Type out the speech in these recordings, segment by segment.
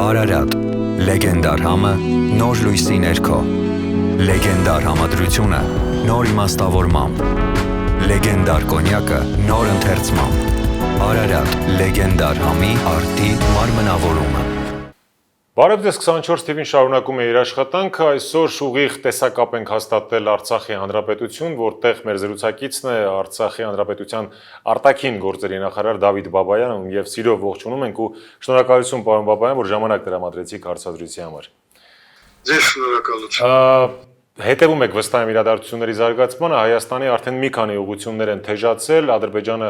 Արարատ, լեգենդար համը, նոր լույսի ներքո, լեգենդար համադրությունը, նոր իմաստավորմամբ, լեգենդար կոնյակը, նոր ընթերցմամբ, Արարատ, լեգենդար համի արդի մարմնավորումը։ Բարև ձեզ 24 TV-ին շարունակում է իր աշխատանքը, այսօր ուղիղ տեսակապ ենք հաստատել Արցախի Հանրապետություն, որտեղ մեր զրուցակիցն է Արցախի Հանրապետության արտաքին գործերի նախարար Դավիթ Բաբայանը, եւ սիրով ողջունում ենք ու շնորհակալություն պարոն Բաբայան, որ ժամանակ տրամադրեցիք հարցազրույցի համար։ Ձեզ շնորհակալություն։ Հետևում եք վստահ եմ իրադարձությունների զարգացմանը, Հայաստանի արդեն մի քանի ուղղություններ են թեժացել, Ադրբեջանը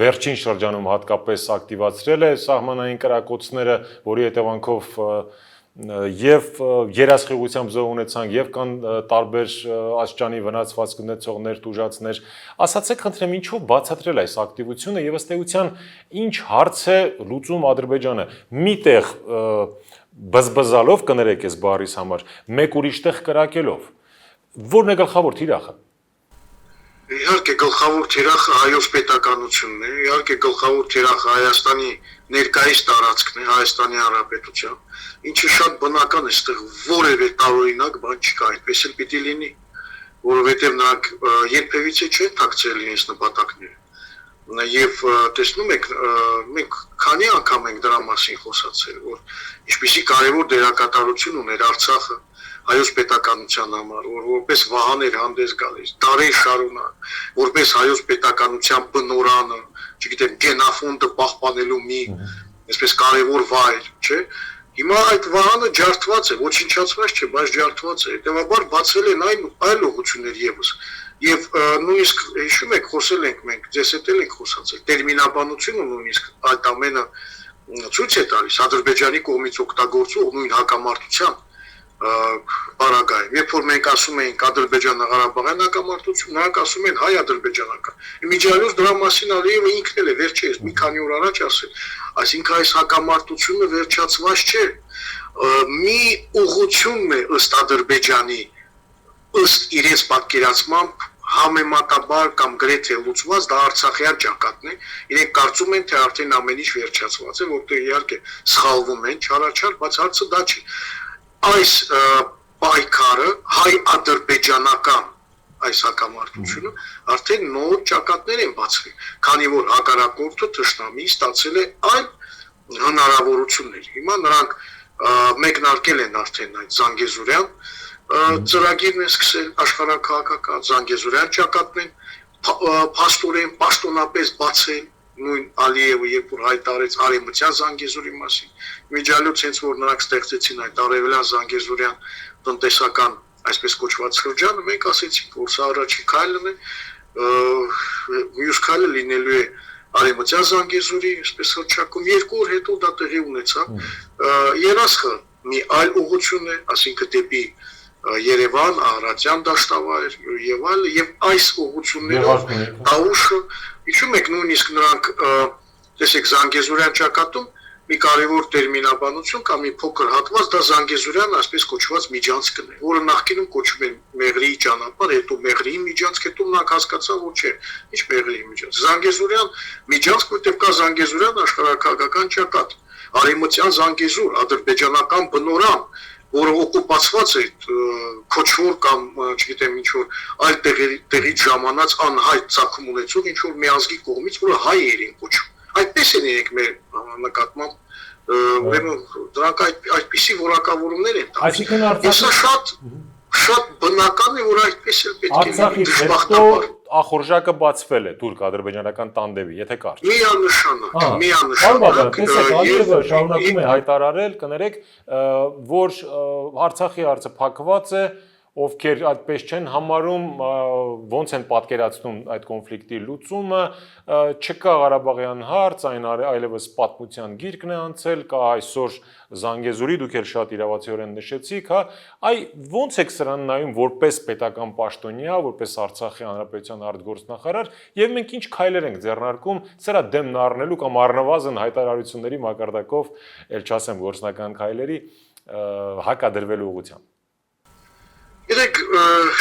վերջին շրջանում հատկապես ակտիվացրել է սահմանային կրակոցները, որի հետևանքով եւ երաշխիղությամբ զոհ ունեցան եւ կան տարբեր աստիճանի վնասվածք ունեցողներ, տուժածներ։ Ասացեք, խնդրեմ, ինչու բացատրել այս ակտիվությունը եւ ըստ էության ինչ հարց է լուծում Ադրբեջանը։ Միտեղ բզբզալով կներեք այս բառիս համար, մեկ ուրիշտեղ կրակելով։ Որն է գլխավոր թիրախը։ Իհարկե գլխավոր թիրախը հայոց պետականությունն է, իհարկե գլխավոր թիրախը Հայաստանի ներկայիս տարածքն է, Հայաստանի Հանրապետության, ինչը շատ բնական է, այստեղ որևէ տարօրինակ բան չկա, այդպես էլ պիտի լինի, որովհետև նրանք երբևիցե չեն թաքցրել իրենց նպատակները։ Եվ տեսնում եք, մենք քանի անգամ ենք դրա մասին խոսացել, որ ինչպիսի կարևոր դերակատարություն ուներ Արցախը հայոց պետականության համար, որ որպես վահան էր հանդես գալիս, դարեր շարունակ, որպես հայոց պետականության բնորանը, չգիտեմ, գենաֆոնդը պահպանելու մի այսպես կարևոր վայր, չէ՞։ Հիմա այդ վահանը ջարդված է, ոչնչացված չէ, բայց ջարդված է, հետևաբար բացել են այլ ուղղություններ եւս։ Եվ նույնիսկ հիշում եք, խոսել ենք մենք, ձեզ հետ էլ ենք խոսացել, տերմինաբանությունը նույնիսկ այդ ամենը ցույց է տալիս Ադրբեջանի կողմից օգտագործող նույն հակամարտության պարագայում, երբ որ մենք ասում ենք Ադրբեջան-Ղարաբաղյան հակամարտություն, նրանք ասում են հայ-ադրբեջանական։ Իմիջիայլոց դրա մասին Ալիևը ինքն էլ է վերջերս մի քանի օր առաջ ասել, այսինքն այս հակամարտությունը վերջացված չէ, մի ուղղությունն է ըստ Ադրբեջանի, ըստ իրենց պատկերացմամբ համեմատաբար կամ գրեթե լուծված, դա Արցախյան ճակատն է, իրենք կարծում են, թե արդեն ամեն ինչ վերջացված է, որտեղ իհարկե սխալվում են, չարաչար, բայց հարցը դա չի։ Այս պայքարը հայ-ադրբեջանական այս հակամարտությունը արդեն նոր ճակատներ են բացվել, քանի որ հակառակորդը թշնամի ստացել է այլ հնարավորություններ։ Հիմա նրանք մեկնարկել են արդեն այդ Զանգեզուրյան ծրագիրն է սկսել աշխարհաքաղաքական Զանգեզուրյան ճակատն են փաստորեն պաշտոնապես բացել նույն Ալիևը, երբ որ հայտարարեց արևմտյան Զանգեզուրի մասին, միջալյուց հենց որ նրանք ստեղծեցին այդ արևելյան Զանգեզուրյան տնտեսական այսպես կոչված շրջանը, մենք ասեցինք, որ սա առաջին քայլն է, մյուս քայլը լինելու է արևմտյան Զանգեզուրի, այսպես հռչակում, 2 օր հետո դա տեղի ունեցավ, երասխը մի այլ ուղղություն է, ասինքն դեպի Երևան, Արարատյան դաշտավայր եւ այլ, եւ այս ուղղություններով Տաուշը, հիշում եք նույնիսկ նրանք, տեսեք Զանգեզուրյան ճակատում մի կարևոր տերմինաբանություն կամ մի փոքր հատված, դա Զանգեզուրյան այսպես կոչված միջանցքն է, որը նախկինում կոչվում է Մեղրիի ճանապարհ, հետո Մեղրիի միջանցք, հետո նրանք հասկացան, որ չէ, ինչ Մեղրիի միջանցք, Զանգեզուրյան միջանցք, որտեղ կա Զանգեզուրյան աշխարհաքաղաքական ճակատ, արևմտյան Զանգեզուր, ադրբեջանական բնորան, որը օկուպացված է քոչվոր կամ չգիտեմ ինչ որ այլ տեղից ժամանած անհայտ ցակում ունեցող ինչ որ մի ազգի կողմից, որը հայ է իրեն կոչում։ Այդպես են իրենք մեր նկատմամբ, ուրեմն դրանք այդպիսի որակավորումներ են տալիս։ Այսինքն Արցախի շատ բնական է, որ այդպես էլ պետք է լինի դժբախտաբար։ Ախորժակը բացվել է թուրք-ադրբեջանական տանդեմի, եթե կարճ։ Միանշանակ։ Ալիևը շարունակում է հայտարարել, կներեք, որ Արցախի հարցը փակված է, ովքեր այդպես չեն համարում, ոնց են պատկերացնում այդ կոնֆլիկտի լուծումը, չկա Ղարաբաղյան հարց, այն այլևս պատմության գիրկն է անցել, կա այսօր Զանգեզուրի, դուք էլ շատ իրավացիորեն նշեցիք, այ ոնց եք սրան նայում որպես պետական պաշտոնյա, որպես Արցախի Հանրապետության արտգործնախարար, եւ մենք ինչ քայլեր ենք ձեռնարկում սրա դեմն առնելու կամ առնվազն հայտարարությունների մակարդակով, ել չասեմ գործնական քայլերի հակադրվելու ուղղությամբ։ Երեք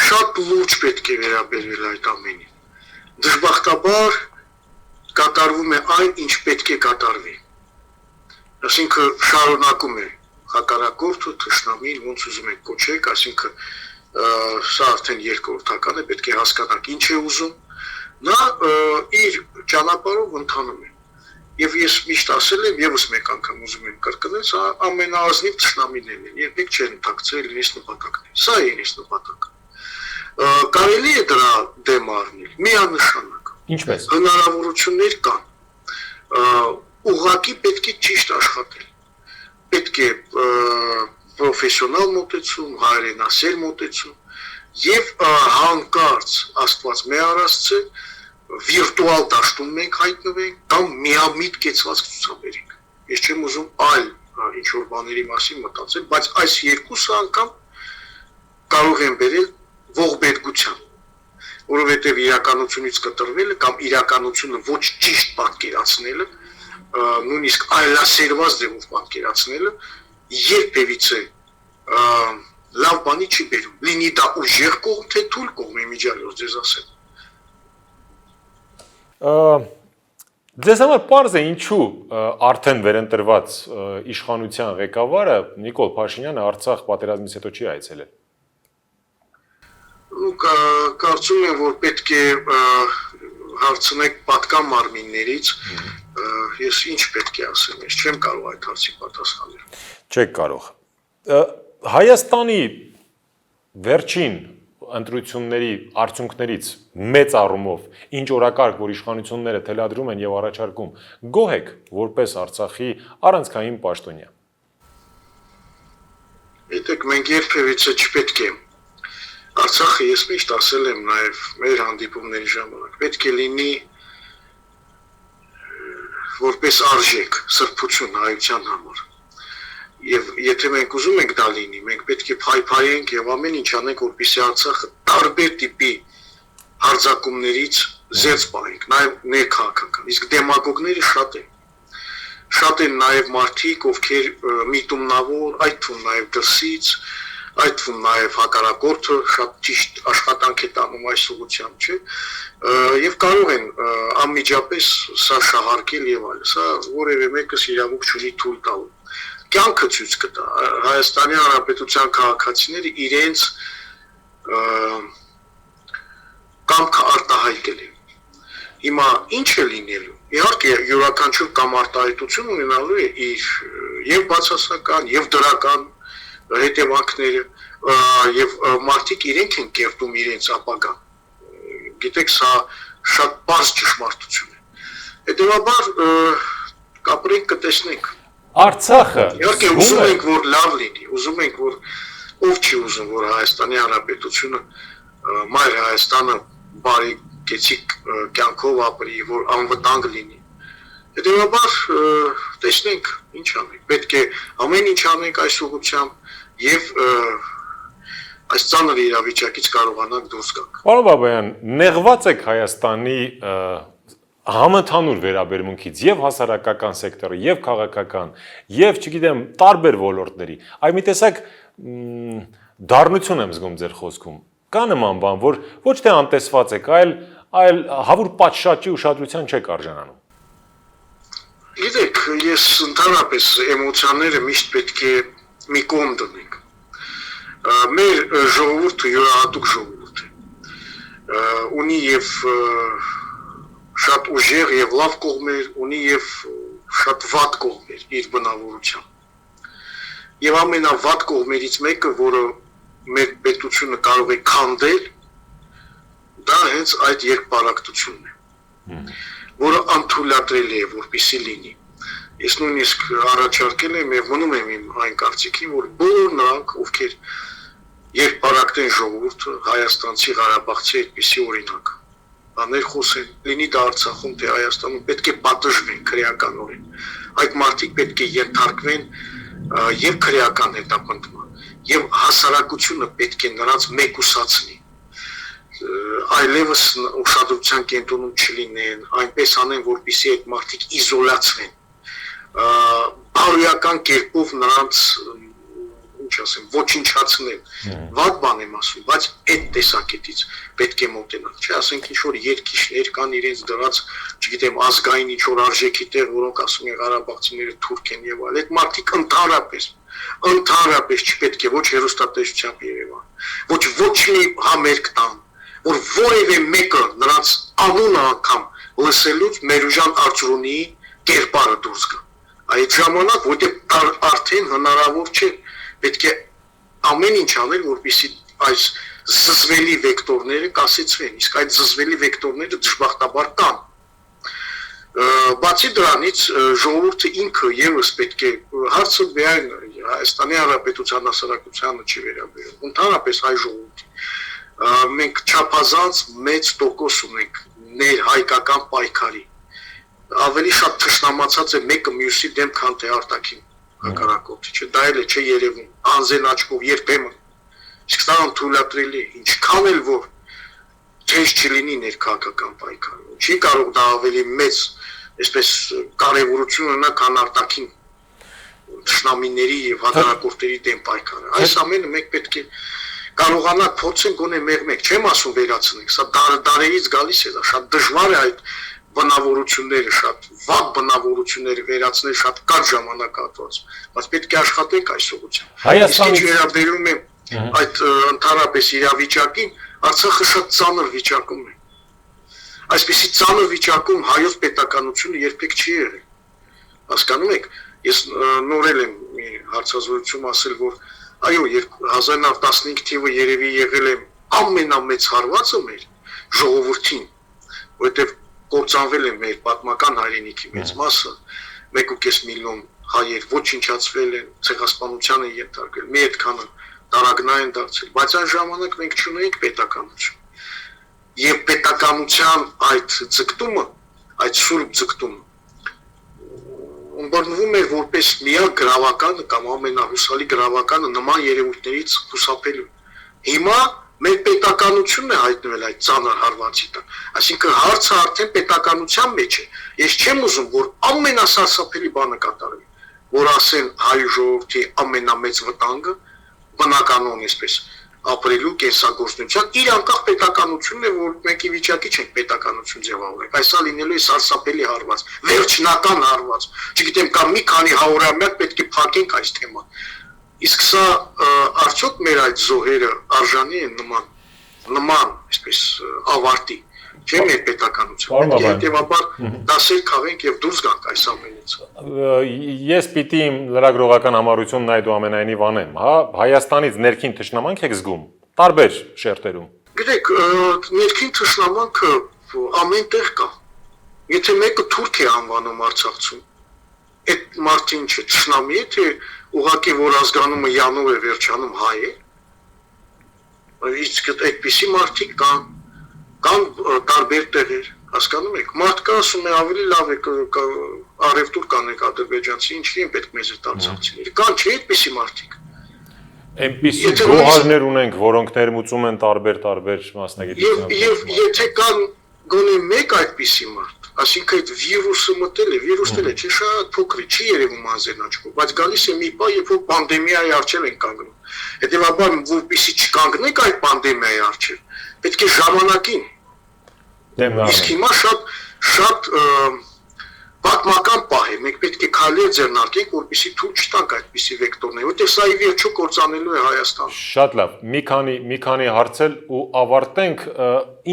շատ լուրջ պետք է վերաբերվել այդ ամենին։ Դժբախտաբար կատարվում է այն, ինչ պետք է կատարվի։ Այսինքն շարունակում է հակառակորդը թշնամին ոնց ուզում եք կոչեք, այսինքն սա արդեն երկրորդական է, պետք է հասկանանք ինչ է ուզում, նա իր ճանապարհով ընթանում է։ Եվ ես միշտ ասել եմ, եւս մեկ անգամ ուզում եմ կրկնել, սա ամենաազնիվ թշնամիներն են, երբեք չեն ընթակցել իրենց նպատակները։ Սա է իրենց նպատակը։ Կարելի է դրա դեմ առնել, միանշանակ։ Ինչպես։ Հնարավորություններ կան։ Ուղղակի պետք է ճիշտ աշխատել։ Պետք է պրոֆեսիոնալ մոտեցում, հայրենասեր մոտեցում եւ հանկարծ Աստված մեարացցե վիրտուալ դաշտում մենք հայտնվենք կամ միամիտ կեցված ցուցաբերենք։ Ես չեմ ուզում այլ ինչ որ բաների մասին մտածել, բայց այս երկուսը անգամ կարող են բերել ողբերգության, որովհետեւ իրականությունից կտրվելը կամ իրականությունը ոչ ճիշտ պատկերացնելը, նույնիսկ այլասերված ձևով պատկերացնելը երբևիցե լավ բանի չի բերում։ Լինի դա ուժեղ կողմ, թե թույլ կողմ, իմիջիալոց ձեզ ասել։ Ձեզ համար պարզ է ինչու արդեն վերընտրված իշխանության ղեկավարը Նիկոլ Փաշինյանը Արցախ պատերազմից հետո չի այցելել։ Կարծում եմ, որ պետք է հարցնեք պատկան մարմիններից, ես ինչ պետք է ասեմ, ես չեմ կարող այդ հարցի պատասխանել։ Չեք կարող։ Հայաստանի վերջին ընտրությունների արդյունքներից մեծ առումով ինչ օրակարգ, որ իշխանությունները թելադրում են եւ առաջարկում, գոհ եք որպես Արցախի առանցքային պաշտոնյա։ Գիտեք, մենք երբևիցե չպետք է Արցախը ես միշտ ասել եմ նաև մեր հանդիպումների ժամանակ, պետք է լինի որպես արժեք, սրբություն հայության համար։ Եվ եթե մենք ուզում ենք դա լինի, մենք պետք է փայփայենք եւ ամեն ինչ անենք, որպեսզի Արցախը տարբեր տիպի հարձակումներից զերծ պահենք, նաև ներքաղաքական։ Իսկ դեմագոգները շատ են։ Շատ են նաև մարդիկ, ովքեր միտումնավոր, այդ թվում նաև դրսից, այդ թվում նաև հակառակորդը շատ ճիշտ աշխատանք է տանում այս ուղղությամբ, չէ՞։ Եվ կարող են անմիջապես սա շահարկել եւ այլն։ Սա որևէ մեկս իրավունք չունի թույլ տալու։ Կյանքը ցույց կտա Հայաստանի Հանրապետության քաղաքացիները իրենց կամքը արտահայտել են։ Հիմա ինչ է լինելու։ Իհարկե յուրաքանչյուր կամ արտահայտություն ունենալու է իր եւ բացասական եւ դրական հետևանքները եւ մարդիկ իրենք են կերտում իրենց ապագան։ Գիտեք, սա շատ բարձ ճշմարտություն է։ Հետևաբար կապրենք կտեսնենք։ Արցախը իհարկե ուզում ենք, որ լավ լինի, ուզում ենք, որ ով չի ուզում, որ Հայաստանի Հանրապետությունը, մայր Հայաստանը բարի գեցիկ կյանքով ապրի, որ անվտանգ լինի։ Հետևաբար տեսնենք ինչ անենք։ Պետք է ամեն ինչ անենք այս ուղղությամբ եւ այս ծանր իրավիճակից կարողանանք դուրս գանք։ Պարոն Բաբայան, նեղված եք Հայաստանի համընդհանուր վերաբերմունքից եւ հասարակական սեկտորը եւ քաղաքական եւ չգիտեմ տարբեր ոլորտների։ Այ մի տեսակ դառնություն եմ զգում ձեր խոսքում։ Կա նման բան, որ ոչ թե անտեսված եք, այլ հավուր պատշաճի ուշադրության չեք արժանանում։ Գիտեք, ես ընդհանրապես էմոցիաները միշտ պետք է մի կողմ դնենք։ Մեր ժողովուրդը յուրահատուկ ժողովուրդ է։ Ունի եւ շատ ուժեղ եւ լավ կողմեր, ունի եւ շատ վատ կողմեր իր բնավորությամբ։ Եվ ամենավատ կողմերից մեկը, որը մեր պետությունը կարող է քանդել, դա հենց այդ երկպարակտությունն է, որը անթույլատրելի է, որպեսզի լինի։ Ես նույնիսկ առաջարկել եմ եւ մնում եմ իմ այն կարծիքին, որ բոլոր նրանք, ովքեր երկպարակտեն ժողովուրդը, հայաստանցի, ղարաբաղցի այդպիսի օրինակ բաներ խոսեն, լինի դա Արցախում, թե Հայաստանում, պետք է պատժվեն քրեականորեն։ Այդ մարդիկ պետք է ենթարկվեն եւ քրեական հետապնդման, եւ հասարակությունը պետք է նրանց մեկուսացնի։ Այլևս ուշադրության կենտրոնում չլինեն, այնպես անեն, որպեսզի այդ մարդիկ իզոլացվեն։ Բարոյական կերպով նրանց ինչ ասեմ, ոչնչացնել։ Վատ բան եմ ասում, բայց այդ տեսակետից պետք է մոտենալ։ Չէ, ասենք ինչ որ երկիշներ կան իրենց դրած, չգիտեմ, ազգային ինչ որ արժեքի տեղ, որոնք ասում են Ղարաբաղցիները թուրք են եւ այլ։ Այդ մարդիկ ընդհանրապես չպետք է ոչ հերոստատեսությամբ Երևան, ոչ մի համերգ տան, որ որևէ մեկը նրանց անունը անգամ լսելուց Մերուժան Արծրունի կերպարը դուրս գա։ Այդ ժամանակ, որտեղ արդեն հնարավոր չէ, պետք է ամեն ինչ անել, որպեսզի այս զզվելի վեկտորները կասեցվեն, իսկ այդ զզվելի վեկտորները դժբախտաբար կան։ Բացի դրանից ժողովուրդը ինքը եւս պետք է հարցը միայն Հայաստանի Հանրապետության հասարակությանը չի վերաբերում, ընդհանրապես հայ ժողովրդի։ Մենք չափազանց մեծ տոկոս ունենք ներհայկական պայքարի։ Ավելի շատ թշնամացած է մեկը մյուսի դեմ, քան թե արտաքին հակառակորդի, չէ, դա էլ է չէ երևում, անզեն աչքով երբեմն։ Իսկ դա անթույլատրելի է, ինչքան էլ որ թեժ չլինի ներքաղաքական պայքարը։ Չի կարող դա ավելի մեծ, այսպես կարևորություն ունենա, քան արտաքին թշնամիների եւ հակառակորդների դեմ պայքարը։ Այս ամենը մենք պետք է կարողանանք փորձենք գոնե մեկ, չեմ ասում վերացնենք, սա դարերից գալիս է, դա շատ դժվար է այդ բնավորությունները, շատ վատ բնավորությունները վերացնել շատ կարճ ժամանակահատված, բայց պետք է աշխատենք այս ուղղությամբ։ Հայաստանի վերաբերում է այդ ընդհանրապես իրավիճակին, Արցախը շատ ծանր վիճակում է։ Այսպիսի ծանր վիճակում հայոց պետականությունը երբեք չի եղել։ Հասկանում եք, ես նորել եմ մի հարցազրույցում ասել, որ այո, 2015 թիվը երևի եղել է ամենամեծ հարվածը մեր ժողովրդին, որովհետև կործանվել է մեր պատմական հայրենիքի մեծ մասը, 1.5 միլիոն հայեր ոչնչացվել են, ցեղասպանության են ենթարկվել, մի այդքանը տարագնային դարձել, բայց այն ժամանակ մենք չունեինք պետականություն։ Եվ պետականության այդ ձգտումը, այդ սուրբ ձգտումը ըմբռնվում էր որպես միակ գրավականը կամ ամենահուսալի գրավականը նման երևույթներից խուսափելու։ Հիմա մեր պետականությունն է հայտնվել այդ ծանր հարվածի տակ։ Այսինքն հարցը արդեն պետականության մեջ է։ Ես չեմ ուզում, որ ամենասարսափելի բանը կատարվի, որ ասեն հայ ժողովրդի ամենամեծ վտանգը բնականon այսպես ապրելու կենսագործունեության իր անկախ պետականությունն է, որ մենք ի վիճակի չենք պետականություն ձևավորել։ Այսա լինելու է սարսափելի հարված, վերջնական հարված։ Չգիտեմ, կամ մի քանի հարյուրամյակ պետք է փակենք այս թեման։ Իսկ սա արդյոք մեր այդ զոհերը արժանի են նման այսպես ավարտի, չէ՞ մեր պետականություն։ Հետևաբար դասեր քաղենք եւ դուրս գանք այս ամենից։ Ես պիտի լրագրողական համառությունն այդուամենայնիվ անեմ, հա, Հայաստանից ներքին թշնամանք եք զգում տարբեր շերտերում։ Գիտեք, ներքին թշնամանքը ամեն տեղ կա։ Եթե մեկը թուրք է անվանում Արցախցուն, այդ մարդը ինչ է, թշնամի է, թե ուղղակի որ ազգանումը յանով է վերջանում հայ է։ Իսկ այդպիսի մարդիկ կան տարբեր տեղեր, հասկանում եք, մարդ կա ասում է ավելի լավ է արևտուր կանենք ադրբեջանցի, ինչի են պետք մեզ այդ արցախցիները, կան չէ այդպիսի մարդիկ։ Այնպիսի գոհարներ ունենք, որոնք ներմուծում են տարբեր մասնագիտությամբ։ Եվ եթե կան գոնե մեկ այդպիսի մարդ, այսինքն այդ վիրուսը մտել է, վիրուսն է, չէ՞ շատ փոքր է, չի երևում անզեն աչքով, բայց գալիս է մի պահ, երբ որ պանդեմիայի առջև են կանգնում։ Հետևաբար, որպեսզի չկանգնենք այդ պանդեմիայի առջև, պետք է ժամանակին։ Իսկ հիմա շատ պատմական պահ է, մենք պետք է քայլեր ձեռնարկենք, որպեսզի թույլ չտանք այդպիսի վեկտորներ, որտեղ սա ի վերջո կործանելու է Հայաստանը։ Շատ լավ, մի քանի հարցել ու ավարտենք,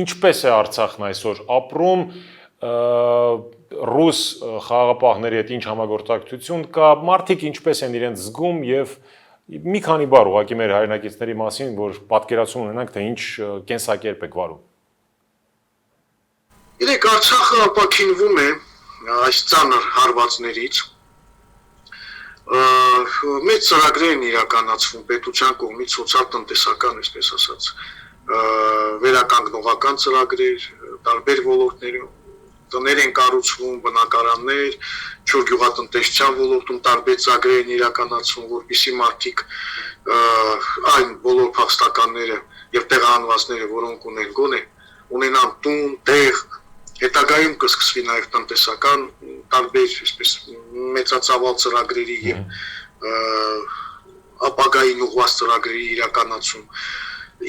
ինչպես է Արցախն այսօր ապրում, ռուս խաղաղապահների հետ ինչ համագործակցություն կա, մարդիկ ինչպես են իրենց զգում եւ մի քանի բառ ուղղակի մեր հայրենակիցների մասին, որ պատկերացում ունենանք, թե ինչ կենսակերպ եք վարում։ Իրեք Արցախը ապաքինվում է այս ծանր հարվածներից, մեծ ծրագրեր են իրականացվում պետության կողմից սոցիալ-տնտեսական, այսպես ասած, վերականգնողական ծրագրեր, տարբեր ոլորտներում, տներ են կառուցվում, բնակարաններ, չոր գյուղատնտեսության ոլորտում տարբեր ծրագրեր են իրականացվում, որպեսզի մարդիկ այն բոլոր փախստականները եւ տեղահանվածները, որոնք ունեն գոնե, ունենան տուն, տեղ, հետագայում կսկսվի նաեւ տնտեսական տարբեր, այսպես մեծածավալ ծրագրերի եւ ապագա ապագային ուղղված ծրագրերի իրականացում։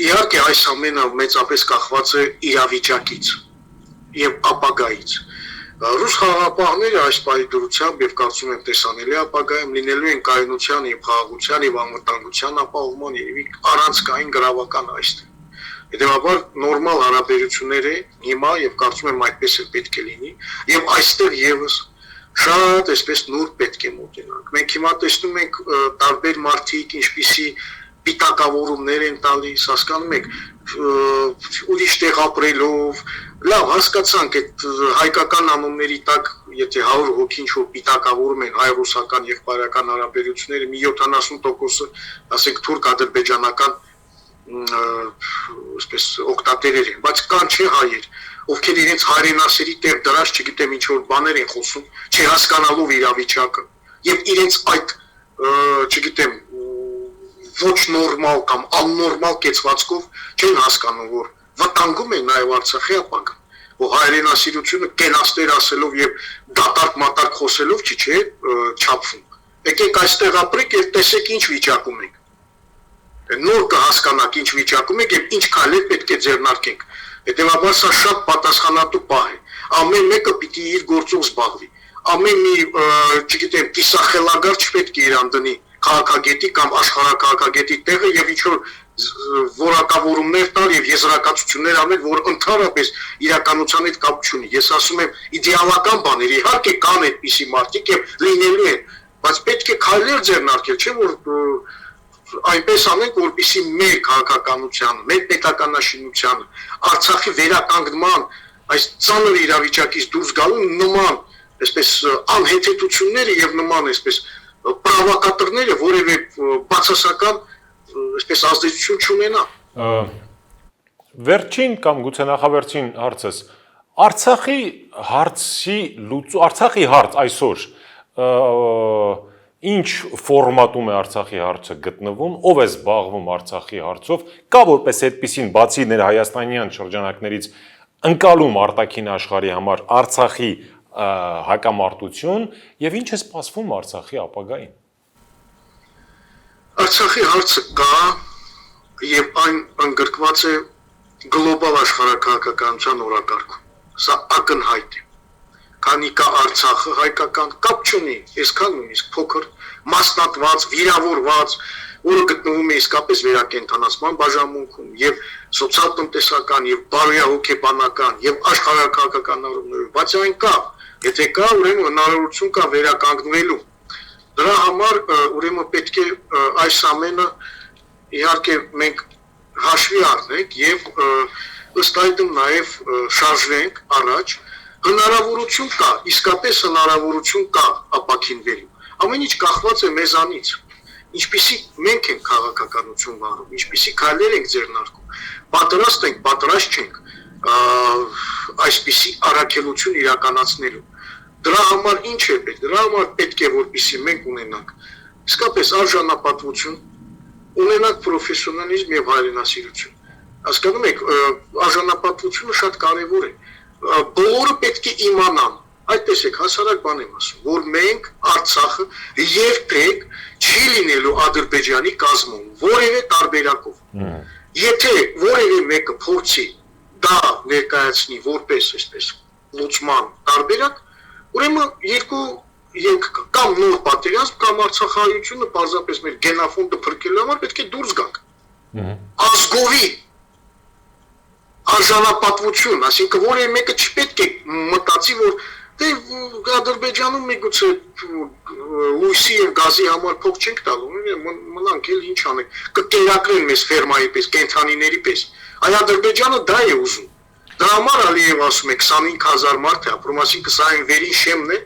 Իհարկե այս ամենը մեծապես կախված է իրավիճակից եւ ապագայից։ Ռուս խաղաղապահները այս պահի դրությամբ եւ կարծում եմ տեսանելի ապագայում լինելու են կայունության եւ խաղաղության եւ անվտանգության ապահովման եւ առանցքային գրավական այստեղ։ Հետևաբար նորմալ հարաբերություններ է հիմա եւ կարծում եմ այդպես էլ պետք է լինի եւ այստեղ եւս շատ այսպես նոր պետք է մոտենանք։ Մենք հիմա տեսնում ենք տարբեր մարդիկ ինչպիսի պիտակավորումներ են տալիս, հասկանում եք, ուրիշ տեղ ապրելով, լավ հասկացանք այդ հայկական անունների տակ, եթե 100 հոգի ինչ-որ պիտակավորում են հայ-ռուսական եղբայրական հարաբերությունները, մի 70%-ը, ասենք թուրք-ադրբեջանական այսպես օկտատերեր են, բայց կան չէ հայեր, ովքեր իրենց հայրենասերի տեղ դրած, չգիտեմ ինչ որ բաներ են խոսում, չհասկանալով իրավիճակը, եւ իրենց այդ, չգիտեմ, ոչ նորմալ կամ աննորմալ կեցվածքով չեն հասկանում, որ վտանգում են նաեւ Արցախի ապագան, որ հայրենասիրությունը կենացներ ասելով եւ դատարկ-մատարկ խոսելով չէ, չափվում։ Եկեք այստեղ ապրեք եւ տեսեք ինչ վիճակում եք։ Նոր կհասկանաք ինչ վիճակում եք եւ ինչ քայլեր պետք է ձեռնարկենք։ Հետևաբար սա շատ պատասխանատու պահ է։ Ամեն մեկը պիտի իր գործով զբաղվի։ Ամեն մի, չգիտեմ, կիսախելագար չպետք է իրան դնի քաղաքագետի կամ աշխարհակաղակագետի տեղը եւ ինչ որ որակավորումներ տալ եւ եզրակացություններ անել, որ ընդհանրապես իրականության հետ կապ չունի։ Ես ասում եմ իդեալական բաներ, իհարկե կան այդպիսի մարդիկ եւ լինելու են, բայց պետք է քայլեր ձեռնարկել, չէ՞ որ այնպես անենք, որպեսզի մեր քաղաքականությանը, մեր պետականաշինությանը, Արցախի վերականգնման այս ծանր իրավիճակից դուրս գալու նման, այսպես անհեթեթությունները եւ նման այսպես պրովոկատորները որևէ բացասական այսպես ազդեցություն չունենա։ Վերջին կամ գուցե նախավերջին հարցս Արցախի հարց այսօր ինչ ֆորմատում է Արցախի հարցը գտնվում, ով է զբաղվում Արցախի հարցով, կա որպես այդպեսին բացի ներհայաստանյան շրջանակներից ընկալում արտաքին աշխարհի համար Արցախի հակամարտություն եւ ինչ է սպասվում Արցախի ապագային։ Արցախի հարցը կա եւ այն ընդգրկված է գլոբալ աշխարհակաղակականության օրակարգում։ Սա ակնհայտ է։ Քանի կա Արցախը հայկական կապ չունի, այսքան նույնիսկ փոքր մասնատված, վիրավորված, որը գտնվում է իսկապես վերակենդանացման բաժանմունքում եւ սոցիալ-տնտեսական եւ բարոյահոգեբանական եւ աշխարհակաղակական առումներով, բայց այն կա, եթե կա, ուրեմն հնարավորություն կա վերականգնվելու։ Դրա համար ուրեմն պետք է այս ամենը իհարկե մենք հաշվի առնենք եւ ըստ այդմ նաեւ շարժվենք առաջ։ Հնարավորություն կա, իսկապես հնարավորություն կա ապաքինվելու։ Ամեն ինչ կախված է մեզանից։ Ինչպիսի մենք ենք քաղաքականություն վարում, ինչպիսի քայլեր ենք ձեռնարկում։ Պատրաստ ենք, պատրաստ չենք այսպիսի առաքելություն իրականացնելու։ Դրա համար ինչ է պետք։ Դրա համար պետք է որպեսզի մենք ունենանք իսկապես արժանապատվություն, ունենանք պրոֆեսիոնալիզմ եւ հայրենասիրություն։ Հասկանում եք, արժանապատվությունը շատ կարեւոր է։ Բոլորը պետք է իմանան, այդ տեսեք, հասարակ բան եմ ասում, որ մենք Արցախը երբեք չի լինելու Ադրբեջանի կազմում, որևէ տարբերակով։ Եթե որևէ մեկը փորձի դա ներկայացնի որպես այսպես լուծման տարբերակ, ուրեմն երկու ելք կա, կամ նոր պատերազմ, կամ Արցախայությունը պարզապես մեր գենոֆոնդը փրկելու համար պետք է դուրս գանք։ Ազգովի արժանապատվություն, այսինքն որևէ մեկը չպետք է մտածի, որ դե Ադրբեջանում միգուցե լույսի եւ գազի համար փող չենք տալու, մնանք էլ ինչ անենք, կկերակրեն մեզ ֆերմայի պես, կենթանիների պես։ Այ Ադրբեջանը դա է ուզում։ Դրա համար Ալիև ասում է 25000 մարդ է ապրում, այսինքն սա այն վերին շեմն է,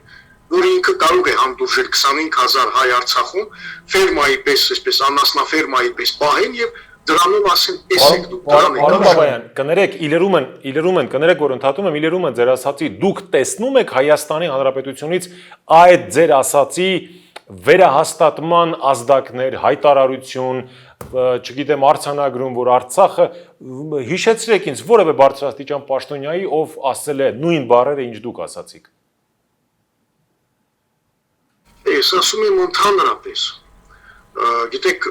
որը ինքը կարող է հանդուրժել 25000 հայ Արցախում ֆերմայի պես, այսպես անասնաֆերմայի պես պահեն եւ դրանով ասեն տեսեք դուք դրան եք։ Պարոն Բաբայան, կներեք, իլերում են, կներեք, որ ընդհատում եմ, իլերում են ձեր ասացի, դուք տեսնում եք Հայաստանի Հանրապետությունից այդ ձեր ասացի վերահաստատման ազդակներ, հայտարարություն, չգիտեմ, արձանագրում, որ Արցախը հիշեցրեք ինձ որևէ բարձրաստիճան պաշտոնյայի, ով ասել է նույն բառերը, ինչ դուք ասացիք։ Ես ասում եմ ընդհանրապես, գիտեք,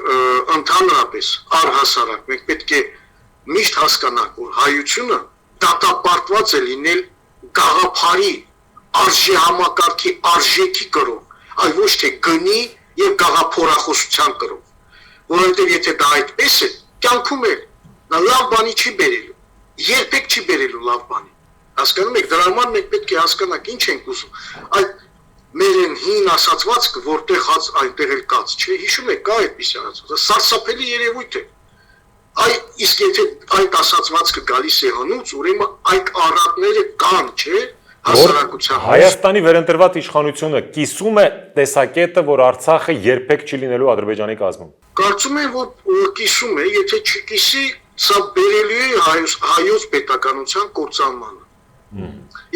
ընդհանրապես առհասարակ մենք պետք է միշտ հասկանանք, որ հայությունը դատապարտված է լինել գաղափարի արժեհամակարգի արժեքի կրող, այլ ոչ թե գնի եւ գաղափարախոսության կրող, որովհետեւ եթե դա այդպես է, կյանքում է նա լավ բանի չի բերելու, երբեք չի բերելու լավ բանի։ Հասկանում եք, դրա համար մենք պետք է հասկանանք ինչ ենք ուզում։ Այդ մեր են հին ասացվածքը, որտեղ հաց այնտեղ էլ կաց, չէ՞, հիշում եք, կա այդպիսի ասացված, սարսափելի երևույթ է։ Իսկ եթե այդ ասացվածքը գալիս է հնուց, ուրեմն այդ առատները կան, չէ՞, հասարակության։ Հայաստանի վերընտրված իշխանությունը կիսում է տեսակետը, որ Արցախը երբեք չի լինելու Ադրբեջանի կազմում։ Կարծում եմ, որ կիսում է, եթե չկիսի, սա բերելու է հայոց պետականության կործանմանը։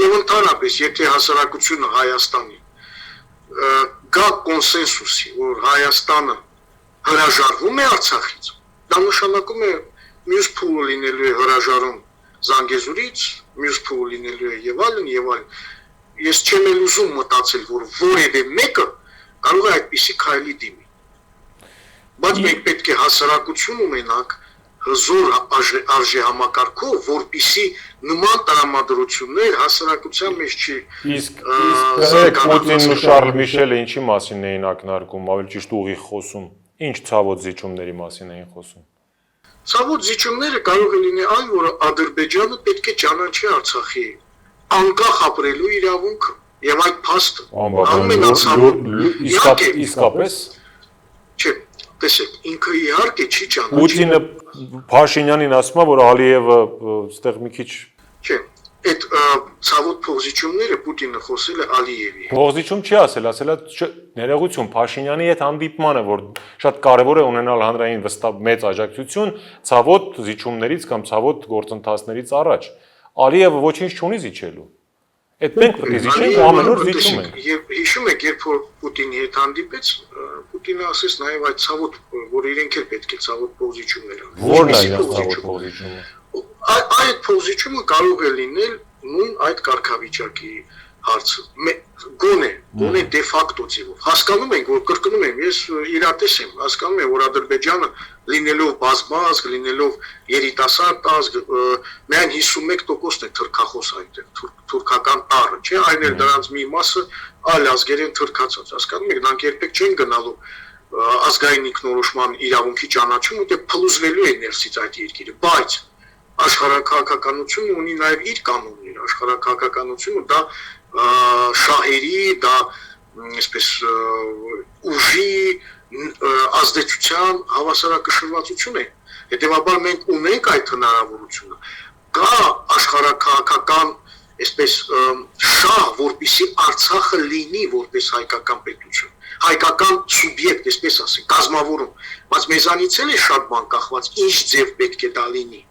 Եվ ընդհանրապես, եթե հասարակությունը Հայաստանի գա կոնսենսուսի, որ Հայաստանը հրաժարվում է Արցախից, դա նշանակում է մյուս փուլը լինելու է հրաժարում Զանգեզուրից, մյուս փուլը լինելու է եւ այլն։ Ես չեմ էլ ուզում մտածել, որ որևէ մեկը կարող է այդպիսի քայլի դիմի։ Բայց մենք պետք է հասարակություն ունենանք հզոր արժեհամակարգով, որպիսի նման տրամադրություններ հասարակության մեջ չի։ Իսկ Պուտինն ու Շարլ Միշելը ինչի մասին էին ակնարկում, ավելի ճիշտ ուղիղ խոսում, ինչ ցավոտ զիջումների մասին էին խոսում։ Ցավոտ զիջումները կարող է լինել այն, որ Ադրբեջանը պետք է ճանաչի Արցախի անկախ ապրելու իրավունքը եւ այդ փաստը ամենացավոտ իսկապես չէ, տեսեք, ինքը իհարկե չի ճանաչի։ Պուտինը Փաշինյանին ասում է, որ Ալիևը այստեղ մի քիչ չէ, այդ ցավոտ փոխզիջումները Պուտինը խոսել է Ալիևի։ Փոխզիջում չի ասել, ասել է ներողություն Փաշինյանի հետ հանդիպմանը, որ շատ կարևոր է ունենալ հանրային մեծ աջակցություն ցավոտ զիջումներից կամ ցավոտ գործընթացներից առաջ։ Ալիևը ոչինչ չունի զիջելու։ Այդ մենք պետք է զիջենք ու ամեն օր զիջում ենք։ Եվ հիշում եք, երբ որ Պուտինի հետ հանդիպեց, Պուտինը ասեց նաև այդ ցավոտ, որ իրենք էլ պետք է ցավոտ փոխզիջումներ անեն։ Որն է այդ ցավոտ փոխզիջումը։ Այդ փոխզիջումը կարող է լինել նույն այդ կարգավիճակի հարցը։ Գոնե դե ֆակտո ձևով։ Հասկանում ենք, որ կրկնում եմ, ես իրատես եմ, հասկանում եմ, որ Ադրբեջանը լինելով բազմազգ, լինելով երիտասարդ ազգ, միայն 51%-ն է թուրքախոս այնտեղ, թուրքական տառը, չէ՞, այն էլ դրանց մի մասը այլ ազգերեն թուրքացած։ Հասկանում եք, նրանք երբեք չեն գնալու ազգային ինքնորոշման իրավունքի ճանաչում, որտեղ փլուզվելու է ներսից այդ երկիրը, բայց աշխարհակահաղականությունը ունի նաև իր կանոններ, աշխարհակահաղականությունը դա շահերի, դա այսպես ուժի ազդեցության հավասարակշռվածություն է։ Հետևաբար մենք ունենք այդ հնարավորությունը։ Կա աշխարհակահաղական այսպես շահ, որպեսզի Արցախը լինի որպես հայկական պետություն, հայկական սուբյեկտ, այսպես ասենք, կազմավորում, բայց մեզանից էլ է շատ բան կախված, ինչ ձև պետք է դա լինի,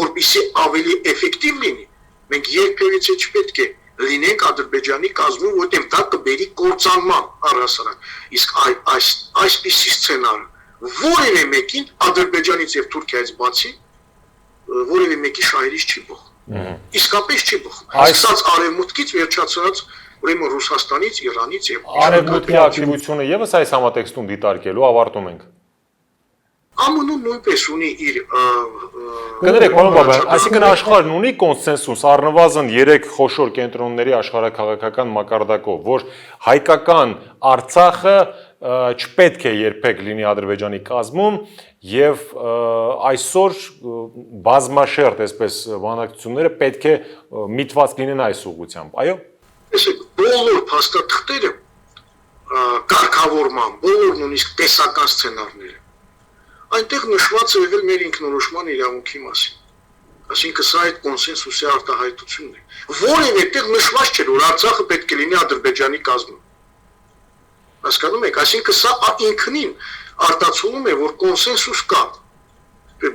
որպեսզի ավելի էֆեկտիվ լինի։ Մենք երբևիցե չպետք է լինենք Ադրբեջանի կազմում, որտեղ դա կբերի կործանման առհասարակ։ Իսկ այսպիսի սցենարը որևէ մեկին Ադրբեջանից եւ Թուրքիայից բացի որևէ մեկի շահերից չի բխում։ Իսկապես չի բխում։ Սկսած արևմուտքից վերջացած ուրեմն Ռուսաստանից, Իրանից եւ արևմուտքի ակտիվությունը եւս այս համատեքստում դիտարկելու ավարտում ենք։ ԱՄՆ-ն նույնպես ունի իր Կներեք, պարոն Բաբայան, այսինքն աշխարհն ունի կոնսենսուս առնվազն 3 խոշոր կենտրոնների աշխարհակաղակական մակարդակով, որ հայկական Արցախը չպետք է երբեք լինի Ադրբեջանի կազմում եւ այսօր բազմաշերտ այսպես բանակցությունները պետք է միտված լինեն այս ուղղությամբ։ Այո։ Տեսեք, բոլոր փաստաթղթերը կարգավորման, բոլոր նույնիսկ տեսական սցենարները այնտեղ նշված է եղել մեր ինքնորոշման իրավունքի մասին։ Այսինքն սա այդ կոնսենսուսի արտահայտությունն է։ Որևէ տեղ նշված չէ, որ Արցախը պետք է լինի Ադրբեջանի կազմում։ Հասկանում եք, այսինքն սա ինքնին արտացոլում է, որ կոնսենսուս կա։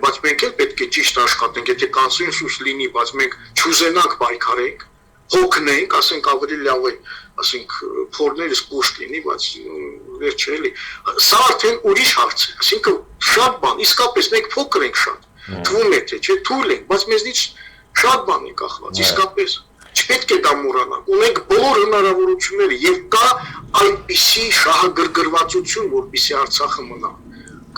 Բայց մենք էլ պետք է ճիշտ աշխատենք, եթե կոնսենսուս լինի, բայց մենք չուզենանք պայքարենք, հոգնենք, ասենք ավելի լավ է, ասենք փորներս կոշտ լինի, բայց վերջը էլի։ Սա արդեն ուրիշ հարց է, այսինքն շատ բան, իսկապես մենք փոքր ենք շատ, թվում է թե չէ, թույլ ենք, բայց մեզնից շատ բան է կախված, իսկապես Չպետք է դա մոռանանք։ Ունենք բոլոր հնարավորությունները եւ կա այդպիսի շահագրգռվածություն, որպեսզի Արցախը մնա։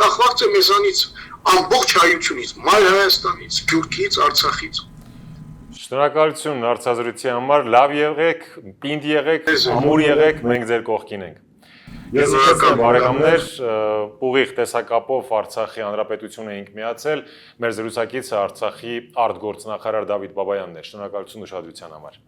Կախված է մեզանից ամբողջ հայությունից, Մայր Հայաստանից, Գյուրքից, Արցախից։ Շնորհակալություն հարցազրույցի համար, լավ եղեք, պինդ եղեք, ամուր եղեք, մենք ձեր կողքին ենք։ Ես ուզում բարեկամներ, ուղիղ տեսակապով Արցախի Հանրապետություն էինք միացել, մեր զրուցակիցը Արցախի արտգործնախարար Դավիթ Բաբայանն է։ Շնորհակալություն ուշադրության համար։